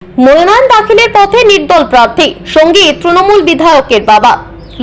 মনোনয়ন দাখিলের পথে নির্দল প্রার্থী, সঙ্গী তৃণমূল বিধায়কের বাবা।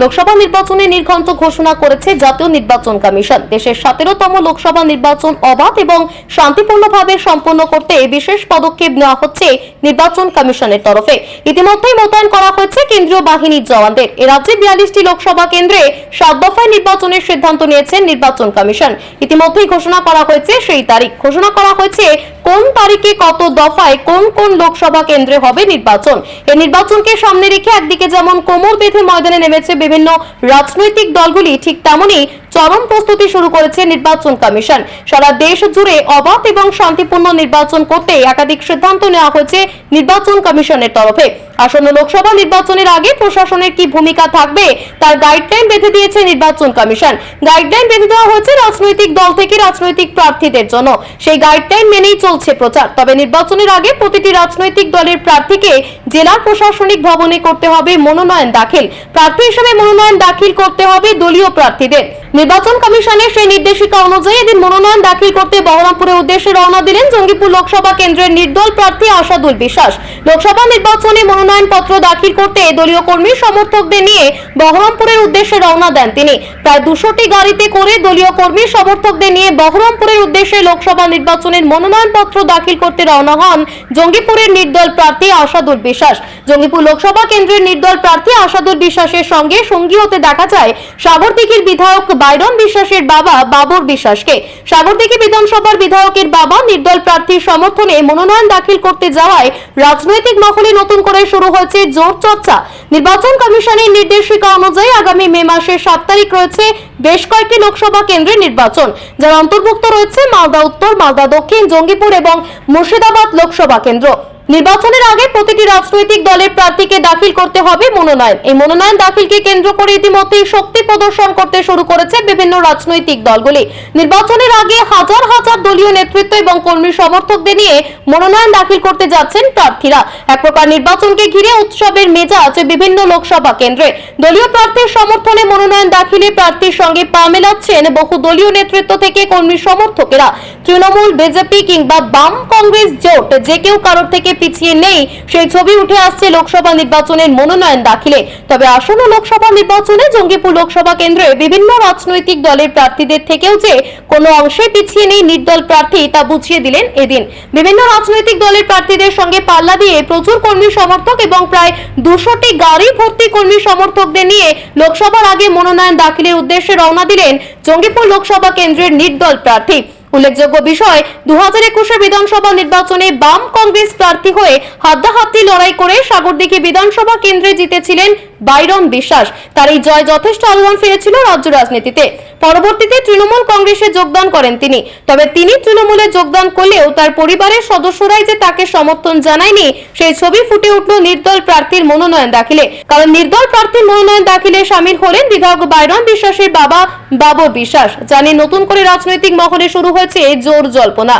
লোকসভা নির্বাচনে নির্ঘণ্ট ঘোষণা করেছে জাতীয় নির্বাচন কমিশন। দেশের 17তম লোকসভা নির্বাচন অবাধ এবং শান্তিপূর্ণভাবে সম্পন্ন করতে বিশেষ পদক্ষেপ নেওয়া হচ্ছে নির্বাচন কমিশনের তরফে। ইতিমধ্যেই মোতায়েন করা হয়েছে কেন্দ্রীয় বাহিনীর জওয়ানদের। এ রাজ্যে 42টি লোকসভা কেন্দ্রে 7 দফায় নির্বাচনের সিদ্ধান্ত নিয়েছে নির্বাচন কমিশন। ইতিমধ্যেই ঘোষণা করা হয়েছে সেই তারিখ। ঘোষণা করা হয়েছে কোন তারিখে কত দফায় কোন কোন লোকসভা কেন্দ্রে হবে নির্বাচন। এই নির্বাচনকে সামনে রেখে একদিকে যেমন কোমর বেঁধে ময়দানে নেমেছে বিভিন্ন রাজনৈতিক দলগুলি, ঠিক তেমনি চরম প্রস্তুতি শুরু করেছে নির্বাচন কমিশন। সারা দেশ জুড়ে অবাধ এবং শান্তিপূর্ণ নির্বাচন করতে একাধিক সিদ্ধান্ত নেওয়া হয়েছে নির্বাচন কমিশনের তরফে। আসন্ন লোকসভা নির্বাচনের আগে প্রশাসনের কি ভূমিকা থাকবে তার গাইডলাইন বেঁধে দিয়েছে নির্বাচন কমিশন। গাইডলাইন বেঁধে দেওয়া হয়েছে রাজনৈতিক দল থেকে রাজনৈতিক প্রার্থীদের জন্য। সেই গাইডলাইন মেনেই চলছে প্রচার। তবে নির্বাচনের আগে প্রতিটি রাজনৈতিক দলের প্রার্থীকে জেলা প্রশাসনিক ভবনে করতে হবে মনোনয়ন দাখিল। প্রার্থী হিসেবে মনোনয়ন দাখিল করতে হবে দলীয় প্রার্থীদের। নির্বাচন কমিশনের সেই নির্দেশিকা অনুযায়ী এদিন মনোনয়ন দাখিল করতে বহরমপুরের উদ্দেশ্যে রওনা দিলেন জঙ্গিপুর লোকসভা কেন্দ্রের নির্দল প্রার্থী আসাদুল বিশ্বাস। লোকসভা নির্বাচনে মনোনয়ন পত্র দাখিল করতে দলীয় কর্মী সমর্থকদের নিয়ে বহরমপুরের উদ্দেশ্যে রওনা দেন তিনি। প্রায় 200টি গাড়িতে করে দলীয় কর্মী সমর্থকদের নিয়ে বহরমপুরের উদ্দেশ্যে লোকসভা নির্বাচনের মনোনয়ন পত্র দাখিল করতে রওনা হন জঙ্গিপুরের নির্দল প্রার্থী আসাদুল বিশ্বাস। জঙ্গিপুর লোকসভা কেন্দ্রের নির্দল প্রার্থী আসাদুল বিশ্বাসের সঙ্গে সঙ্গী হতে দেখা যায় সাগরদিঘির বিধায়ক বাইরন বিশ্বাসের বাবা বাবর বিশ্বাসকে। সাগরদিঘি বিধানসভার বিধায়কের বাবা নির্দল প্রার্থীর সমর্থনে মনোনয়ন দাখিল করতে যাওয়ায় রাজনৈতিক মহলে নতুন করে শুরু হয়েছে জোর চর্চা। নির্বাচন কমিশনের নির্দেশিকা অনুযায়ী আগামী মে মাসের 7 তারিখ রয়েছে বেশ কয়েকটি লোকসভা কেন্দ্রের নির্বাচন, যার অন্তর্ভুক্ত রয়েছে মালদা উত্তর, মালদা দক্ষিণ, জঙ্গিপুর এবং মুর্শিদাবাদ লোকসভা কেন্দ্র। নির্বাচনের আগে প্রতিটি রাজনৈতিক দলের প্রার্থীকে দাখিল করতে হবে মনোনয়ন। এই মনোনয়ন দাখিলকে কেন্দ্র করে ইতিমধ্যেই শক্তি প্রদর্শন করতে শুরু করেছে বিভিন্ন রাজনৈতিক দলগুলি। নির্বাচনের আগে হাজার হাজার দলীয় নেতৃত্ব এবং কর্মী সমর্থকদের নিয়ে মনোনয়ন দাখিল করতে যাচ্ছেন প্রার্থীরা। এক প্রকার নির্বাচনকে ঘিরে উৎসবের মেজাজ বিভিন্ন লোকসভা কেন্দ্রে। দলীয় প্রার্থীর সমর্থনে মনোনয়ন দাখিলে প্রার্থীর সঙ্গে পা মেলাচ্ছেন বহু দলীয় নেতৃত্ব থেকে কর্মী সমর্থকেরা। তৃণমূল, বিজেপি কিংবা বাম কংগ্রেস জোট যে কেউ কারোর থেকে পিছিয়ে নেই, সেই ছবি উঠে আসছে লোকসভা নির্বাচনের মনোনয়ন দাখিলে। তবে আসন্ন লোকসভা নির্বাচনে জঙ্গিপুর লোকসভা কেন্দ্রে বিভিন্ন রাজনৈতিক দলের প্রার্থীদের থেকেও যে কোনো অংশে পিছিয়ে নেই নির্দল প্রার্থী, তা বুঝিয়ে দিলেন এদিন। বিভিন্ন রাজনৈতিক দলের প্রার্থীদের সঙ্গে পাল্লা দিয়ে প্রচুর কর্মী সমর্থক এবং প্রায় 200টি গাড়ি ভর্তি কর্মী সমর্থকদের নিয়ে লোকসভার আগে মনোনয়ন দাখিলের উদ্দেশ্যে রওনা দিলেন জঙ্গিপুর লোকসভা কেন্দ্রের নির্দল প্রার্থী। উল্লেখযোগ্য বিষয়, 2021 বিধানসভা নির্বাচনে বাম কংগ্রেস প্রার্থী হয়ে হাড্ডাহাড্ডি লড়াই করে সাগরদিঘি বিধানসভা কেন্দ্রে জিতেছিলেন বাইরন বিশ্বাস। তার এই জয় যথেষ্ট আলোড়ন ফিরেছিল রাজ্য রাজনীতিতে। পরবর্তীতে তৃণমূল কংগ্রেসে যোগদান করেন তিনি। তবে তিনি তৃণমূলে যোগদান করলেও তার পরিবারের সদস্যরাই যে তাকে সমর্থন জানায়নি, সেই ছবি ফুটে উঠল নির্দল প্রার্থীর মনোনয়ন দাখিলে। কারণ নির্দল প্রার্থীর মনোনয়ন দাখিলে শামিল হলেন বিধায়ক বাইরন বিশ্বাসের বাবা বাবর বিশ্বাস। জানিয়ে নতুন করে রাজনৈতিক মহলে শুরু হয়েছে জোর জল্পনা।